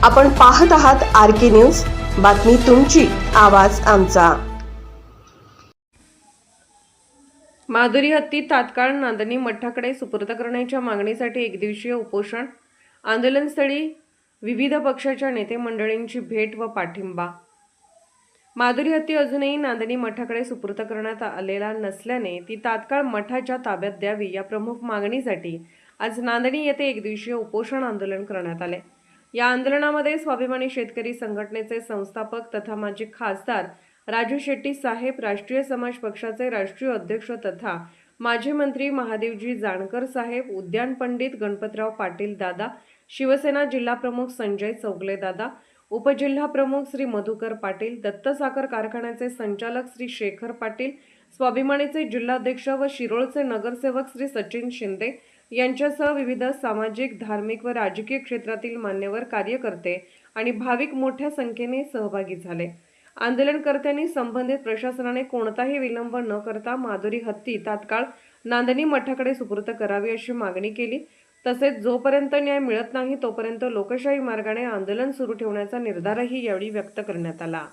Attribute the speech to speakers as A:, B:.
A: आपण पाहत आहात RK न्यूज, बातमी तुमची, आवाज आमचा।
B: माधुरी हत्ती तात्काळ नांदणी मठाकडे सुपूर्द करण्याच्या मागणीसाठी एकदिवसीय उपोषण आंदोलनस्थळी विविध पक्षाच्या नेते मंडळींची भेट व पाठिंबा। माधुरी हत्ती अजूनही नांदणी मठाकडे सुपूर्द करण्यात आलेला नसल्याने ती तात्काळ मठाच्या ताब्यात द्यावी या प्रमुख मागणीसाठी आज नांदणी येथे एकदिवसीय उपोषण आंदोलन करण्यात आले। या आंदोलनामध्ये स्वाभिमानी शेतकरी संघटनेचे संस्थापक तथा माजी खासदार राजू शेट्टी साहेब, राष्ट्रीय समाज पक्षाचे राष्ट्रीय अध्यक्ष तथा माजी मंत्री महादेवजी जानकर साहेब, उद्यान पंडित गणपतराव पाटील दादा, शिवसेना जिल्हा प्रमुख संजय चौगले दादा, उपजिल्हा प्रमुख श्री मधुकर पाटील, दत्त साखर कारखान्याचे संचालक श्री शेखर पाटील, स्वाभिमानीचे जिल्हाध्यक्ष व शिरोळचे नगरसेवक श्री सचिन शिंदे यांच्यासह विविध सामाजिक, धार्मिक व राजकीय क्षेत्रातील मान्यवर कार्यकर्ते आणि भाविक मोठ्या संख्येने सहभागी झाले। आंदोलनकर्त्यांनी संबंधित प्रशासनाने कोणताही विलंब न करता माधुरी हत्ती तात्काळ नांदणी मठाकडे सुपूर्द करावी अशी मागणी केली। तसेच जोपर्यंत न्याय मिळत नाही तोपर्यंत लोकशाही मार्गाने आंदोलन सुरू ठेवण्याचा निर्धारही यावेळी व्यक्त करण्यात आला।